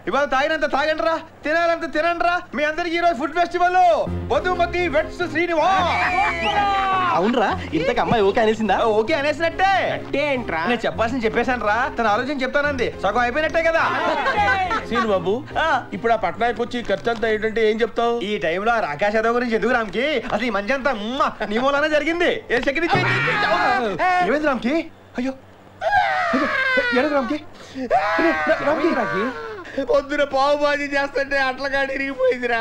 ఇవాళ తాగినంత తాగండి రా, తినాలంత తినండి రా. మీ అందరికి ఈరోజు ఫుడ్ ఫెస్టివల్. బొద్దుమతి వెట్స్ శ్రీనివాస్. అవునరా, ఇంతకు అమ్మాయి ఓకే అనేసిందా? ఓకే అనేసినట్టే. ఏంట్రా నేను చెప్పాల్సింది చెప్పేశాను రా. తన ఆలోచన చెప్తానంది, సగం అయిపోయినట్టే కదా. సీను బాబు, ఇప్పుడు ఆ పట్నాయకు వచ్చి ఖర్చు అంతా ఏంటంటే ఏం చెప్తావు? ఈ టైంలో రాకేష్ యాదవ్ గురించి ఎందుకు రామ్కి? అసలు ఈ మంచి అంతా నీ మూలానే జరిగింది. ఏమైంది రామ్కి? అయ్యో రామ్కి, పొద్దున పావు బాజీ చేస్తుంటే అట్లగాడి ఇరిగిపోయిందిరా.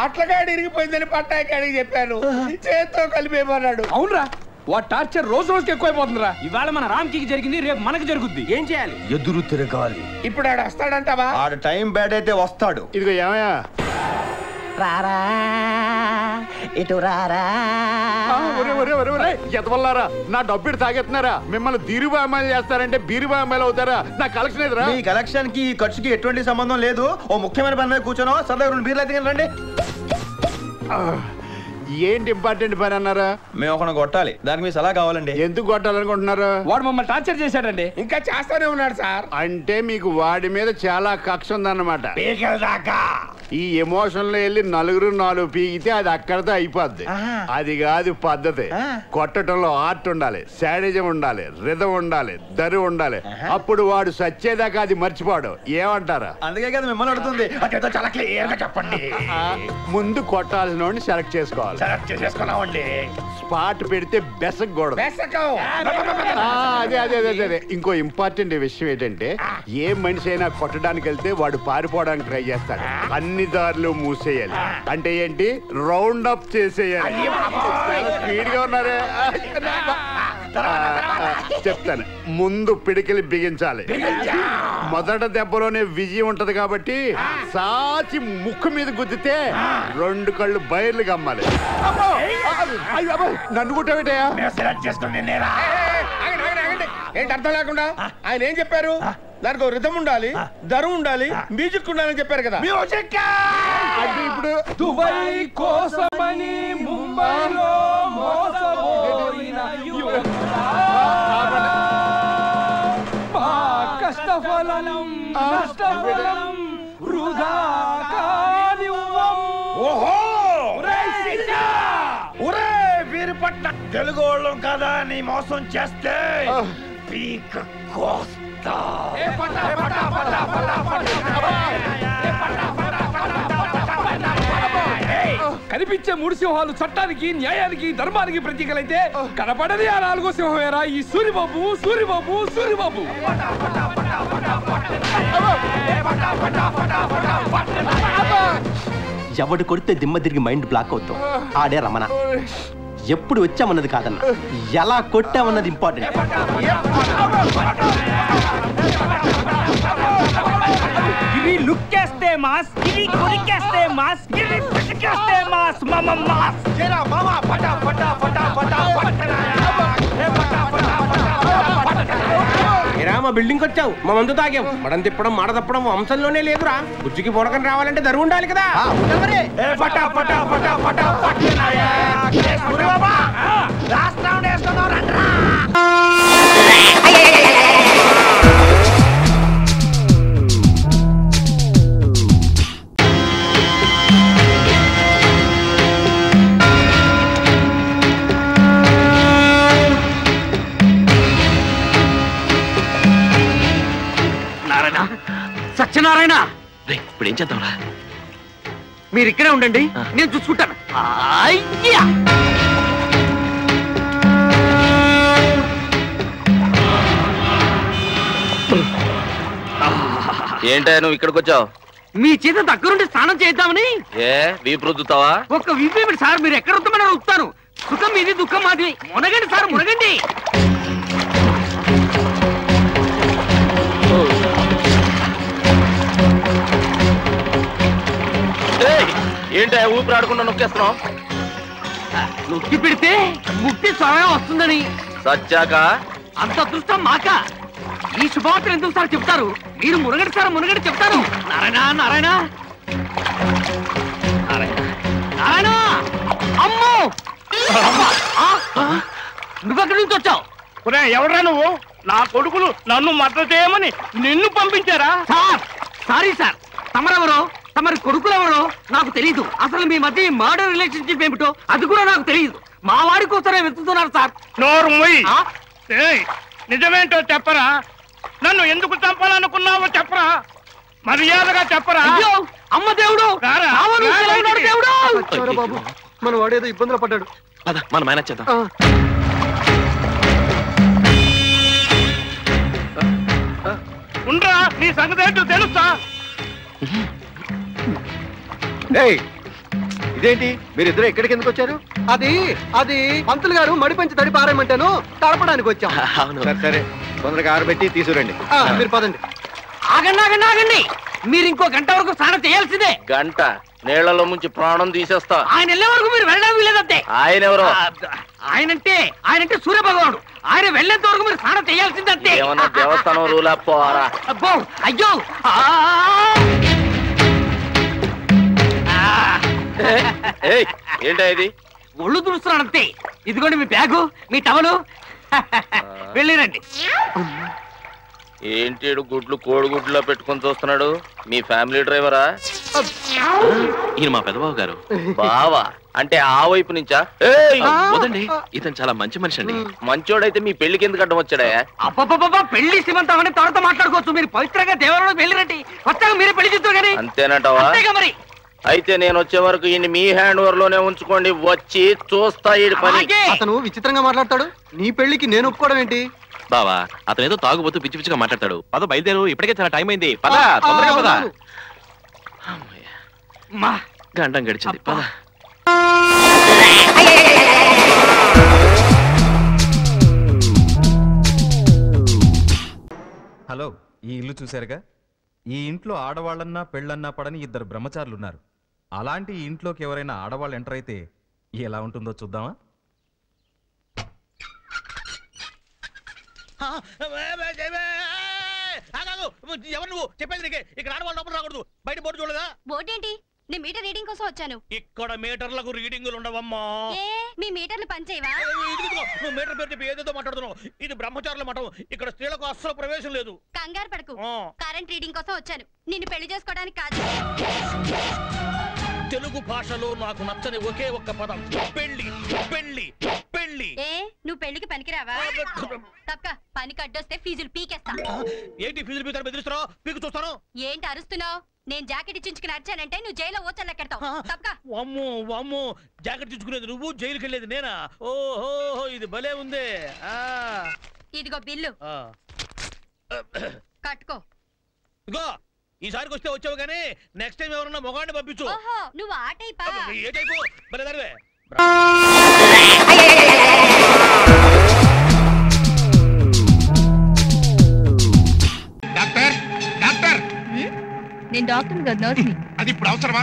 అట్లగాడి ఇరిగిపోయిందని పట్టాయికాడికి చెప్పాను, చేత్తో కలిపేమన్నాడు. అవునరా, వా టార్చర్ రోజు రోజుకి ఎక్కువైపోతుందిరా. ఇవాళ మన రామ్కి జరిగింది, రేపు మనకు జరుగుద్ది. ఏం చేయాలి? ఎదురు తిరగాలి. ఇప్పుడు ఆడు వస్తాడంటావా? ఆడు టైం బ్యాడ్ అయితే వస్తాడు. ఇదిగో ఏమయ్యా, రారా ఇటు రారా. ఎదవల్లారా, నా డబ్బు తాగెత్తున్నారా? మిమ్మల్ని బీరుబామాయిలు చేస్తారంటే బీరుబామాయిలు అవుతారా? నా కలెక్షన్ ఎదురా. మీ కలెక్షన్ కి ఖర్చుకి ఎటువంటి సంబంధం లేదు. ఓ ముఖ్యమైన పని మీద కూర్చోనో సరదాగా 2 బీర్లు అయితే రండి. ఏంటి ఇంపార్టెంట్ పని అన్నారా? మేము ఒక కొట్టాలి, దానికి మీ సలహా కావాలండి. ఎందుకు కొట్టాలనుకుంటున్నారు? వాడు మమ్మల్ని టార్చర్ చేశాడండి. ఇంకా చేస్తానే ఉన్నాడు సార్. అంటే మీకు వాడి మీద చాలా కక్ష ఉందన్నమాట. ఈ ఎమోషన్ లో వెళ్ళి 4 పీకితే అది అక్కడితో అయిపోద్ది. అది కాదు పద్ధతి. కొట్టడంలో ఆర్ట్ ఉండాలి, శాడిజం ఉండాలి, రిధం ఉండాలి, దరి ఉండాలి. అప్పుడు వాడు సచ్చేదాకా అది మర్చిపోడు. ఏమంటారా? అందుకే కదా మిమ్మల్ని అడుగుతుంది. చాలా క్లియర్ గా చెప్పండి. ముందు కొట్టాల్సిన వాడిని సెలెక్ట్ చేసుకోవాలి. స్పాట్ పెడితే బెసకూడదు. అదే ఇంకో ఇంపార్టెంట్ విషయం ఏంటంటే, ఏ మనిషి అయినా కొట్టడానికి వెళ్తే వాడు పారిపోవడానికి ట్రై చేస్తాడు. అన్ని దారులు మూసేయాలి. అంటే ఏంటి? రౌండ్ అప్ చేసేయాలి. స్పీడ్ గా ఉన్నారే. చెప్తాను, ముందు పిడికిలి బిగించాలి. మొదట దెబ్బలోనే విజయం ఉంటది కాబట్టి సాచి ముక్కు మీద గుద్దితే 2 కళ్ళు బయర్లు గమ్మాలి. నన్ను కుట్టేటయా? ఏంటి అర్థం లేకుండా? ఆయన ఏం చెప్పారు? దానికి రిథం ఉండాలి, దరు ఉండాలి, మ్యూజిక్ ఉండాలని చెప్పారు కదా. అంటే ఇప్పుడు దుబాయ్ కోసమని ముంబైలో మోసపోయిన కష్టఫలం నష్టఫలం వృధా కానివ్వం. ఓహో వీరుపట్నం తెలుగు వాళ్ళం కదా నీ మోసం చేస్తే పీక కోస్తా. కనిపించే 3 సింహాలు చట్టానికి, న్యాయానికి, ధర్మానికి ప్రతీకలైతే కనపడది ఆ 4వ సింహమేరా ఈ సూరిబాబు. సూరిబాబు సూరిబాబు ఎవడు కొడితే దిమ్మ తిరిగి మైండ్ బ్లాక్ అవుతాం. ఆడే రమణ. ఎప్పుడు వచ్చామన్నది కాదన్న, ఎలా కొట్టామన్నది ఇంపార్టెంట్. గిరి లుక్కేస్తే మాస్, గిరి కొరికేస్తే మాస్, గిరి పిసికేస్తే మాస్. మాస్ జరా మామా పటా పటా పటా పటా మా బిల్డింగ్ వచ్చావు, మా మందు తాగాం. మడం తిప్పడం మాట తప్పడం వంశంలోనే లేదురా. బుజ్జికి పొడకని రావాలంటే ధర ఉండాలి కదా. సత్యనారాయణ, ఇప్పుడు ఏం చేద్దాంరా? మీరు ఇక్కడే ఉండండి, నేను చూసుకుంటాను. ఏంటా నువ్వు ఇక్కడికి వచ్చావు? మీ చేత దగ్గరుండి స్నానం చేద్దామని. ఏ వీపు రుద్దుతావా? ఒక్క వీపేమిటి సార్, మీరు ఎక్కడ వస్తామని అడుగుతాను. సుఖం మీది, దుఃఖం మాది. మునగండి సార్, మునగండి. ఏంటా ఊపిరి ఆడకుండా నొక్కేస్తున్నావు? నొక్కి పెడితే ముక్తి స్వయం వస్తుందని. సచ్చాక అంత అదృష్టం మాక. ఈ శుభవార్తలు ఎందుకు సార్ చెప్తారు? మీరు మునగడి సార్, మునగడి చెప్తారు. నారాయణ నారాయణ నారాయణ. అమ్మో, నువ్వెక్కడి నుంచి వచ్చావు? ఎవడ్రా నువ్వు? నా కొడుకులు నన్ను మద్దతు చేయమని నిన్ను పంపించారా? సార్ సారీ సార్, తమరెవరో తమరి కొడుకులెవరో నాకు తెలియదు. అసలు మీ మధ్య మర్డర్ రిలేషన్షిప్ ఏమిటో అది కూడా నాకు తెలియదు. మా వాడి కోసమే వెతుకుతున్నారు సార్. నోరు మూయి. నిజమేంటో చెప్పరా? నన్ను ఎందుకు చంపాలనుకున్నావో చెప్పరా? మర్యాదగా చెప్పరా? అయ్యో అమ్మ దేవుడు, దేవుడు బాబు, మన వాడేదో ఇబ్బందులు పడ్డాడు. మనం మేనేజ్ చేద్దాం. ఉండరా, నీ సంగతి ఏంటో తెలుస్తా. ఇదేంటి మీరిద్దరు ఎక్కడికి ఎందుకు వచ్చారు? అది పంతులు గారు మడిపెంచి తడి పారేయమంటాను, తడపడానికి వచ్చాం. సరే తొందరగా ఆరబెట్టి తీసుకురండి. మీరు పదండి. ఆగండి ఆగండి ఆగండి, మీరు ఇంకో గంట వరకు స్నానం చేయాల్సిందే. గంట నీళ్లలో ముంచి ప్రాణం తీసేస్తా. ఆయన వెళ్ళే వరకు మీరు వెళ్ళడం లేదంతే. ఆయన ఎవరో? ఆయనంటే సూర్య భగవానుడు. ఆయన వెళ్ళేంత వరకు మీరు స్నానం చేయాల్సిందంతే. ఏమన్నా దేవస్థానం రూలా పోరా? అబ్బో అయ్యో ఏంటా ఇది? ఒళ్ళు తుడుస్తున్నానంతే. ఇదిగోండి మీ బ్యాగు, మీ టవలు. వెళ్ళిరండి. ఏంటి గుడ్లు కోడిగుడ్లో పెట్టుకొని చూస్తున్నాడు? మీ ఫ్యామిలీ డ్రైవరా? ఈయన మా పెదబాబు గారు. బావా అంటే ఆ వైపు నుంచా? వదండి, ఇతను చాలా మంచి మనిషి అండి. మంచోడైతే మీ పెళ్లికి ఎందుకు అడ్డం వచ్చాడా? అబ్బబ్బబ్బా, పెళ్లి శ్రీమంతం అని తర్వాత మాట్లాడుకోవచ్చు. మీరు పవిత్రంగా దేవాలయంలో వెళ్ళిరండి. వచ్చాక మీరే పెళ్లి చేస్తారు కానీ. అంతేనంటావా? మరి అయితే నేను వచ్చే వరకు ఈయన మీ హ్యాండ్ ఓవర్ లోనే ఉంచుకోండి. వచ్చి చూస్తా ఈ పని. అతను విచిత్రంగా మాట్లాడతాడు. నీ పెళ్లికి నేను ఒప్పుకోవడం ఏంటి? బావా, అతను ఏదో తాగుబోతూ పిచ్చి పిచ్చిగా మాట్లాడతాడు. పద బయలుదేరు, ఇప్పటికే చాలా టైం అయింది. పద తొందరగా పద. గంటం గడిచింది, పద. హలో, ఈ ఇల్లు చూశారుగా? ఈ ఇంట్లో ఆడవాళ్ళన్నా పెళ్ళన్నా పడని ఇద్దరు బ్రహ్మచారులు ఉన్నారు. అలాంటి ఈ ఇంట్లోకి ఎవరైనా ఆడవాళ్ళు ఎంటర్ అయితే ఎలా ఉంటుందో చూద్దామా? ఎవరు నువ్వు చెప్పేది? నీకే ఇక్కడ ఆడవాళ్ళు లోపల రాకూడదు. బయట బోర్డు చూడదా? బోర్డు ఏంటి? నేను మీటర్ రీడింగ్ కోసం వచ్చాను. ఇక్కడ మీటర్లకు రీడింగులు ఉండవమ్మా. మీ మీటర్లు పనిచేయవా? నువ్వు మీటర్ పేరు చెప్పి ఏదేదో మాట్లాడుతున్నావు. ఇది బ్రహ్మచారుల మఠం. ఇక్కడ స్త్రీలకు అస్సలు ప్రవేశం లేదు. కంగారు పడకు, కరెంట్ రీడింగ్ కోసం వచ్చాను. నిన్ను పెళ్లి చేసుకోవడానికి కాదు. తెలుగు భాషలో నాకు నచ్చని ఒకే ఒక్క పదం పెళ్లి. పెళ్లి పెళ్లి. నువ్వు పెళ్లికి పనికిరావా? తప్ప పనికి అడ్డొస్తే ఫీజులు పీకేస్తా. ఏంటి ఫీజులు పీకుతారు? బెదిరిస్తారో పీకు చూస్తాను. ఏంటి అరుస్తున్నావు? నేను జాకెట్ ఇచ్చించుకుని అరిచానంటే నువ్వు జైల్లో ఓచల్లెక్కెడతావు. తప్పక. వామ్మో వామ్మో, జాకెట్ తెచ్చుకునేది నువ్వు, జైలుకి వెళ్ళేది నేనా? ఓహో, ఇది భలే ఉంది. ఇదిగో బిల్లు, కట్టుకో. ఇగో ఈసారికి వస్తే వచ్చావు కానీ నెక్స్ట్ టైం ఎవరన్నా మొగాడిని పంపించు. నువ్వు ఆ టైపా? ఏ టైపు? భలే దానివే. డాక్టర్ డాక్టర్, నేను డాక్టర్ కాదు, నర్స్ని. అది ఇప్పుడు అవసరమా?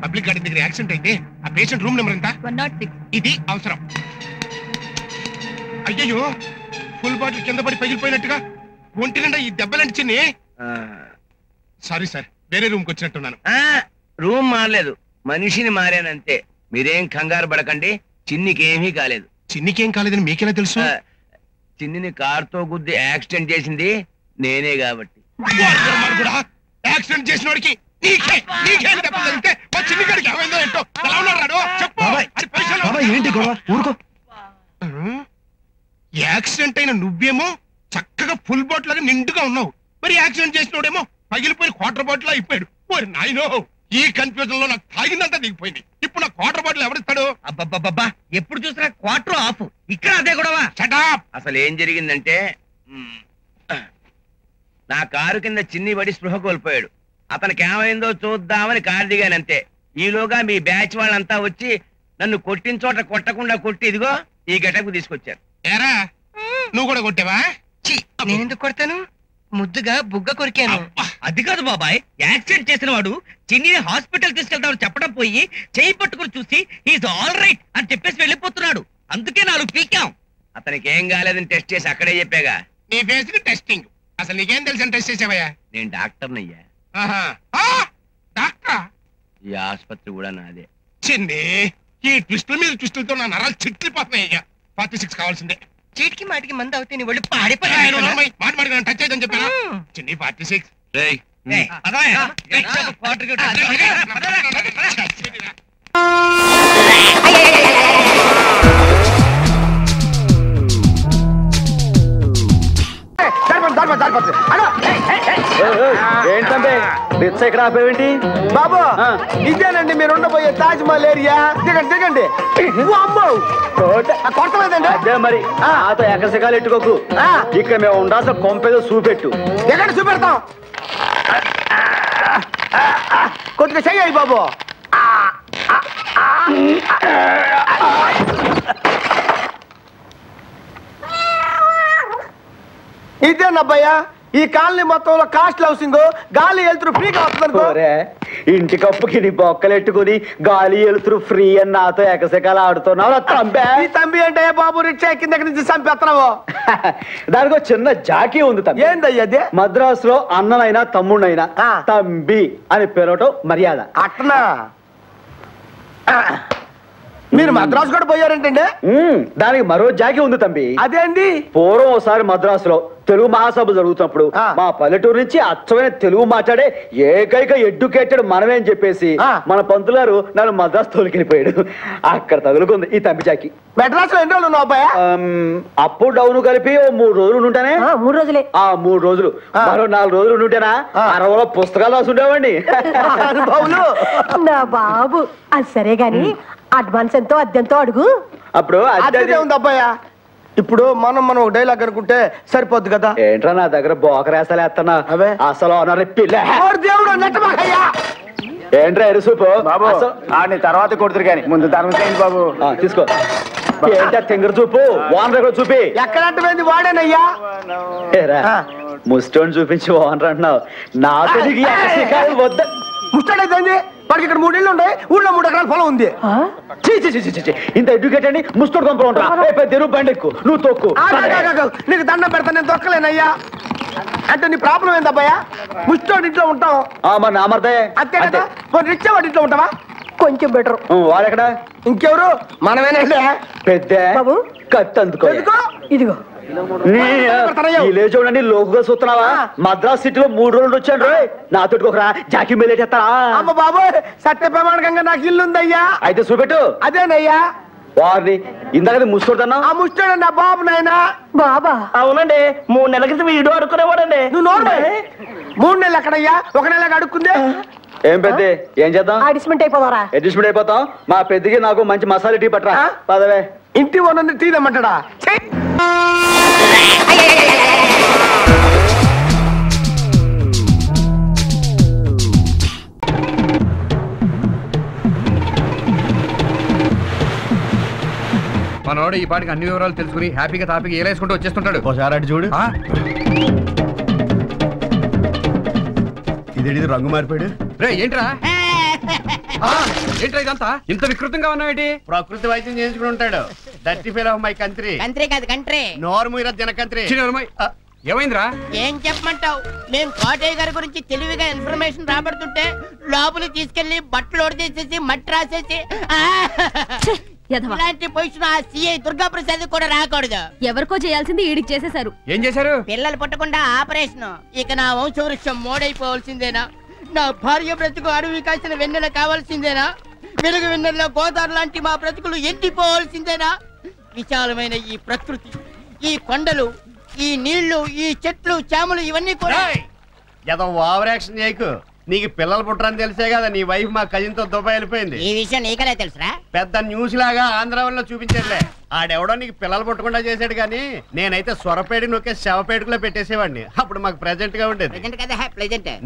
పబ్లిక్ గార్డెన్ దగ్గర యాక్సిడెంట్ అయితే ఆ పేషెంట్ రూమ్ నెంబర్ ఎంత? 106. ఇది అవసరం. అయ్యయ్యో, ఫుల్ బాటిల్ కింద పడి పగిలిపోయినట్టుగా ఒంటి నిండా ఈ దెబ్బలంటి చిన్ని. సారీ సార్, వేరే రూమ్కి వచ్చినట్టున్నాను. రూమ్ మారలేదు, మనిషిని మారానంతే. మీరేం కంగారు పడకండి, చిన్నికి ఏమీ కాలేదు. చిన్నికేం కాలేదని మీకెలా తెలుసు? చిన్నిని కారుతో గుద్ది యాక్సిడెంట్ చేసింది నేనే కాబట్టి. యాక్సిడెంట్ చేసిన వాడికి నీకేం దెబ్బ తగిలితే మా చిన్ని గారికి ఏమైందో ఏంటో. ఎలా ఉన్నాడు చెప్పు. ఏంటి గొడవ? ఊరుకో. యాక్సిడెంట్ అయిన నువ్వేమో చక్కగా ఫుల్ బాటిల్ లాగా నిండుగా ఉన్నావు. మరి యాక్సిడెంట్ చేసినోడేమో పగిలిపోయి క్వార్టర్ బాటిల్ అయిపోయాడు. ఓరి నాయనో, ఈ కన్ఫ్యూజన్ లో నాకు తాగిందంతా దిగిపోయింది. ఇప్పుడు నా క్వార్టర్ బాటిల్ ఎవరిస్తాడు? అబ్బబ్బబ్బా, ఎప్పుడు చూసినా క్వార్టర్ ఆఫ్. ఇక్కడ అదే గొడవ. అసలు ఏం జరిగిందంటే, నా కారు కింద చిన్ని పడి స్పృహ కోల్పోయాడు. అతనికి ఏమైందో చూద్దామని కారు దిగానంతే. ఈలోగా మీ బ్యాచ్ వాళ్ళంతా వచ్చి నన్ను కొట్టిన చోట కొట్టకుండా కొట్టి ఇదిగో ఈ గెటకు తీసుకొచ్చారు. ఏరా, నువ్వు కూడా కొట్టావా? నేను ఎందుకు కొడతాను? ముద్దుగా బుగ్గ కొరికాను. అది కాదు బాబాయ్, యాక్సిడెంట్ చేసిన వాడు చిన్నిని హాస్పిటల్ తీసుకెళ్తామని చెప్పడం పోయి చేయి పట్టుకుని చూసి ఈజ్ ఆల్ రైట్ అని చెప్పేసి వెళ్ళిపోతున్నాడు. అందుకే 4 పీకాం. అతనికి ఏం కాలేదని టెస్ట్ చేసి అక్కడే చెప్పాగా. నీ ఫేస్ కి టెస్టింగ్. అసలు నీకేం తెలుసు టెస్ట్ చేసావయ్యా? నేను డాక్టర్నయ్యా. డాక్టరా? ఈ ఆసుపత్రి కూడా నాదే. చిన్ని, ఈ ట్విస్టుల మీద ట్విస్టులతో నా నరాలు చిట్లిపోతున్నాయ్యా. 46 కావాల్సిందే. చీటికి మాటికి మంది అవుతే నీ ఒళ్ళు పాడిపోయి మాట మాడి టచ్ అయ్యని చెప్పాను. చిన్ని 46. ఏంటంటే రిచ్చ ఇక్కడ ఆపేవేంటి బాబు? ఇదేనండి మీరు ఉండబోయే తాజ్ మహల్ ఏరియా. దిగండి దిగండి. కొట్టలేదండి. అదే మరి నాతో ఎకసకాలు ఎట్టుకోకు. ఇక్కడ మేము ఉండాల్సిన కొంపేదో చూపెట్టు. ఎక్కడ చూపెడతాం? కొద్దిగా చెయ్యి బాబు. ఇదేనబ్బయ్యా ఈ కాలనీ మొత్తంలో కాస్ట్ హౌసింగ్. గాలి వెళ్తురు ఫ్రీగా వస్తుంది. ఇంటికప్పుకి నీ బొక్కలెట్టుకుని గాలి వెళ్తురు ఫ్రీ అని నాతో ఎకసెకాలు ఆడుతున్నావు. తంబి అంటే బాబు రిక్షా ఎక్కిన దగ్గర నుంచి చంపేస్తున్నావు. దానికి ఒక చిన్న జాకీ ఉంది. ఏందయ్యా అదే? మద్రాసులో అన్ననైనా తమ్ముడైనా తంబి అని పిలవటం మర్యాద. అట్నా? మీరు మద్రాసు కూడా పోయారంటండి? దానికి మరో జాకి ఉంది తంబి. అదేంటి? పూర్వం ఒకసారి మద్రాసులో తెలుగు మహాసభ జరుగుతున్నప్పుడు మా పల్లెటూరు నుంచి అచ్చమైన తెలుగు మాట్లాడే ఏకైక ఎడ్యుకేటెడ్ మనమేం చెప్పేసి మన పంతులు గారు నన్ను మద్రాసు తోలికెళ్ళిపోయాడు. అక్కడ తగులుకుంది ఈ తంబి జాకి. మెడ్రాస్ లో ఎన్ని రోజులు ఉన్నావు అబ్బాయి? అప్ డౌన్ కలిపి 3 రోజులు ఉంటానే. 3 రోజులే. 3 రోజులు. మరో 4 రోజులు ఉంటేనా 60 పుస్తకాలు రాసి ఉండేవండి. నా బాబు అది సరే గాని అడ్వాన్స్ ఎంతో అద్దెంతో అడుగు. అప్పుడు అద్దె ఉంది అబ్బాయా. ఇప్పుడు మనం ఒక డైలాగ్ అనుకుంటే సరిపోద్ది కదా. ఏంట్రా నా దగ్గర బోకరేసాలు వేస్తున్నా? అవే అసలు ఏంట్రా ఎరుసూపు బాబు? ఆడిని తర్వాత కొడుతురు కానీ ముందు ధర్మం చేయండి బాబు. తీసుకో. ఏంటా తింగర చూపు? ఓనర్ కూడా చూపి. ఎక్కడంటే వాడేనయ్యా. ముస్టోన్ చూపించి ఓనర్ అంటున్నావు. నా తెలిగి వద్ద ముస్టాడైతే వాడికి ఇక్కడ 3 ఇళ్ళు ఉన్నాయి. ఊళ్ళో 3 ఎకరాల పొలం ఉంది. ఇంత ఎడ్యుకేటెడ్ అని ముస్టోడ్ కొంపలు ఉంటా. తెరువు బండెక్కు నువ్వు తొక్కు. నీకు దండం పెడతా నేను తొక్కలేనయ్యా. అంటే నీ ప్రాబ్లం ఏందబ్బాయా? ముస్టోడ్ ఇంట్లో ఉంటాం. నా మర్దే అంతే కదా. రిచ్చా వాడి ఇంట్లో ఉంటావా? కొంచెం బెటర్. వాడెక్కడ? ఇంకెవరు? మనమేనా? పెద్ద కత్తి అందుకో. ఇదిగో చూడండి లోకుగా చూస్తున్నావా? మద్రాస్ సిటీలో 3 రోజులు వచ్చాను రోయ్. నాతో ఒకరా జాకి మేలేటేస్తారా? అమ్మ బాబు సత్య ప్రమాణకంగా నాకు ఇల్లు ఉందయ్యా. అయితే చూపెట్టు. అదేనయ్యా. వారిని ఇందాక ముసుకోడుతున్నా. ఆ ముస్టాడు నా బాబు నాయనా. బాబా? అవునండి. 3 నెలల క్రితం వీడు అడుక్కునేవాడండి. నువ్వు నోరు. 3 నెలలు ఎక్కడయ్యా? 1 నెలగా అడుక్కుందే. ఏం పెద్ద ఏం చేద్దాం? అడ్జస్ట్మెంట్ అయిపోతారా? అడ్జస్ట్మెంట్ అయిపోతాం. మా పెద్దకి నాకు మంచి మసాలా టీ పట్టరా. పదవే. ఇంటి ఓనర్ టీ తెమ్మంటాడా? మనోడు ఈ పాటికి అన్ని వివరాలు తెలుసుకుని హ్యాపీగా తాపీగా ఏలేసుకుంటూ వచ్చేస్తుంటాడు. ఒకసారి అటు చూడు. ఇదేంటి రంగు మారిపోయాడు? రే ఏంట్రా ఏంట్రా ఇదంతా ఇంత వికృతంగా ఉన్నావేంటి? ప్రకృతి వైద్యం చేయించుకుని ఉంటాడు. Dirty fail of my country. Country కాదు కంట్రీ. నోర్మూర జన కంట్రీ. ఏమైందిరా? ఏం చెప్పమంటావు? మేము కోటయ్య గారి గురించి తెలివిగా ఇన్ఫర్మేషన్ రాబడుతుంటే లోపలికి తీసుకెళ్లి బట్టలు ఒడిచేసేసి మట్టి రాసేసి ఇలాంటి పొజిషన్ ఆ సిఐ దుర్గా ప్రసాద్ కూడా రాకూడదు. ఎవరికో చేయాల్సింది ఈడికి చేసేశారు. ఏం చేశారు? పిల్లలు పుట్టకుండా ఆపరేషన్. ఇక నా వంశవృక్షం మోడైపోవాల్సిందేనా? నా భార్య బ్రతుకు అడవి కాసిన వెన్నెల కావాల్సిందేనా? వెలుగు వెన్నెల్లో గోదావరి లాంటి మా బ్రతుకులు ఎండిపోవాల్సిందేనా? విశాలమైన ఈ ప్రకృతి, ఈ కొండలు, ఈ నీళ్లు, ఈ చెట్లు, చేమలు ఇవన్నీ కూడా ఏదో ఓవర్ యాక్షన్ చేయకు. నీకు పిల్లలు పుట్టరని తెలిసే కదా నీ వైఫ్ మా కజిన్ తో దుబాయ్ వెళ్ళిపోయింది. ఈ విషయం నీకలే తెలుసురా? పెద్ద న్యూస్ లాగా ఆంధ్రాలో చూపించట్లే. ఆడెవడో నీకు పిల్లలు పుట్టకుండా చేశాడు కానీ నేనైతే స్వరపేట నొక్కే శవపేటకులో పెట్టేసేవాడిని. అప్పుడు మాకు ప్రెజెంట్ గా ఉండేది.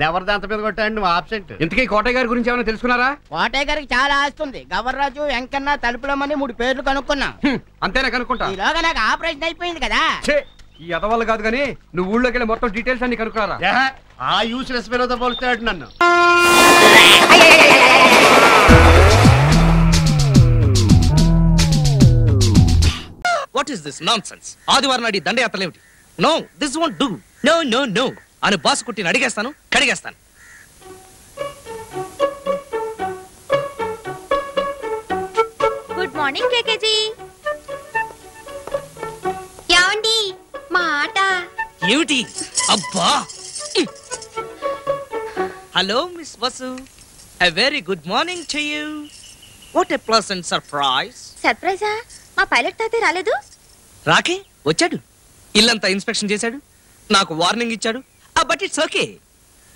నెవర్ దాంత మీద కొట్టాడు నువ్వు ఆబ్సెంట్. ఇంతకీ కోటయ్య గారి గురించి ఏమైనా తెలుసుకున్నారా? కోటయ్య గారికి చాలా ఆస్తుంది. గవర్రాజు, వెంకన్న, తలుపులమని 3 పేర్లు కనుక్కున్నా. అంతేనా కనుక్కుంటా? ఈలోగా నాకు ఆపరేషన్ అయిపోయింది కదా. ఈ అదవాళ్ళు కాదు కానీ నువ్వు ఊళ్ళోకి వెళ్ళి మొత్తం డీటెయిల్స్ అన్ని కనుక్కున్నారా? ఆ యూస్లెస్ ఫెలోతో పోలుస్తాడు నన్ను. What is this nonsense? ఆదివారం నాడు దండయాత్రలేమిటి? No this won't do. No no no అని బాస్ కుట్టిని అడిగేస్తాను, కడిగేస్తాను. Good morning KKG. యాండి మా ఆట ఏమిటి? అబ్బా hello miss Vasu. A very good morning to you. What a pleasant surprise. సర్ప్రైజా? మా పైలట్ తాతే రాలేదు? రాకే వచ్చాడు, ఇల్లంతా ఇన్స్పెక్షన్ చేశాడు, నాకు వార్నింగ్ ఇచ్చాడు. But it's okay.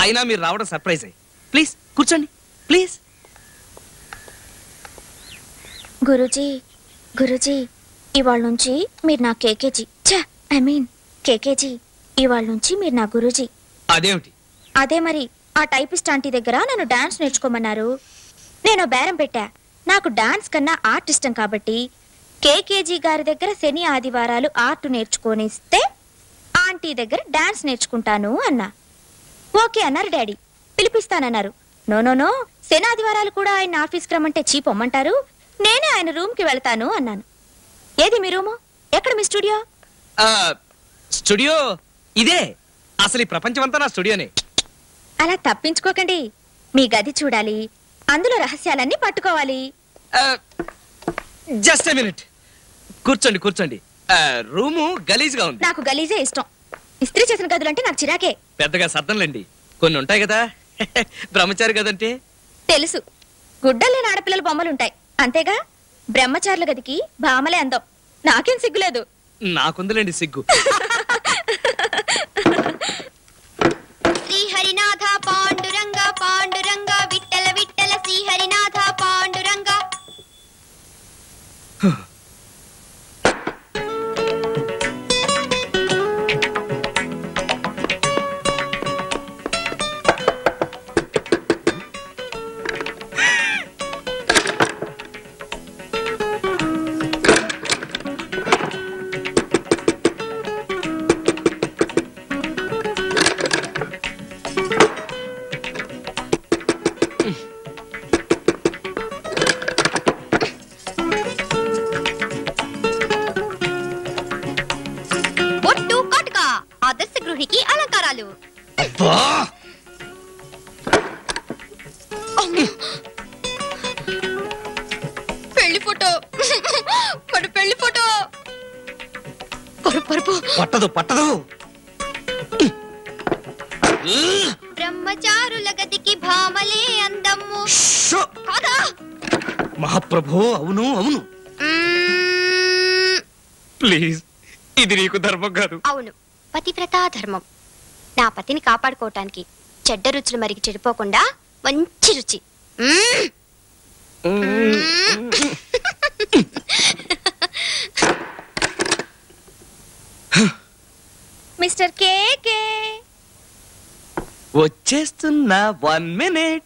అయినా మీరు రావడం సర్ప్రైజే. ప్లీజ్ కూర్చోండి ప్లీజ్. గురూజీ, గురూజీ, ఇవాళ నుంచి మీరు నా కేకేజీ. కేకేజీ, ఇవాళ నుంచి మీరు నా గురూజీ. అదేమిటి? అదే మరి, ఆ టైపిస్ట్ ఆంటీ దగ్గర నన్ను డాన్స్ నేర్చుకోమన్నారు. నేను బేరం పెట్టా. నాకు డాన్స్ కన్నా ఆర్ట్ ఇష్టం కాబట్టి కేకేజీ గారి దగ్గర శని ఆదివారాలు ఆర్ట్ నేర్చుకోనిస్తే ఆంటీ దగ్గర డాన్స్ నేర్చుకుంటాను అన్నా. ఓకే అన్నారు డాడీ. పిలిపిస్తానన్నారు. నో, శని ఆదివారాలు కూడా ఆయన ఆఫీస్కి రమ్మంటే చీపొమ్మంటారు, నేనే ఆయన రూమ్కి వెళ్తాను అన్నాను. ఏది మీ రూము? ఎక్కడ మీ స్టూడియో? స్టూడియో ఇదే. అసలు ఈ ప్రపంచమంతా నా స్టూడియోనే. అలా తప్పించుకోకండి. మీ గది చూడాలి, అందులో రహస్యాలన్నీ పట్టుకోవాలి. Just a minute. కూర్చోండి కూర్చోండి. రూము గలీజ్గా ఉంది. నాకు గలీజే ఇష్టం. ఇస్త్రీ చేసిన గదులంటే నాకు చిరాకే. పెద్దగా సర్దంలేండి, కొన్ని ఉంటాయి కదా. బ్రహ్మచారి గదంటే తెలుసు. గుడ్డలేని ఆడపిల్లల బొమ్మలుంటాయి అంతేగా. బ్రహ్మచారుల గదికి భామలే అందం. నాకేం సిగ్గులేదు. నాకుందిలేండి సిగ్గు. శ్రీహరినాథ పాండురంగ పాండురంగ విట్టల విట్టల శ్రీహరినాథ పాండురంగ. ఆదర్శ గృహికి అలంకారాలు. పెళ్లి ఫోటో, పెళ్లి ఫోటో. పట్టదు పట్టదు. బ్రహ్మచారుల గదికి భామలే అందము. మహాప్రభు అవును అవును. ప్లీజ్, ఇది నీకు ధర్మం కాదు. అవును, పతివ్రతా ధర్మం. నా పతిని కాపాడుకోవటానికి చెడ్డ రుచులు మరికి చెడిపోకుండా మంచి రుచి. మిస్టర్ కేకే వచ్చేస్తున్నా. 1 minute.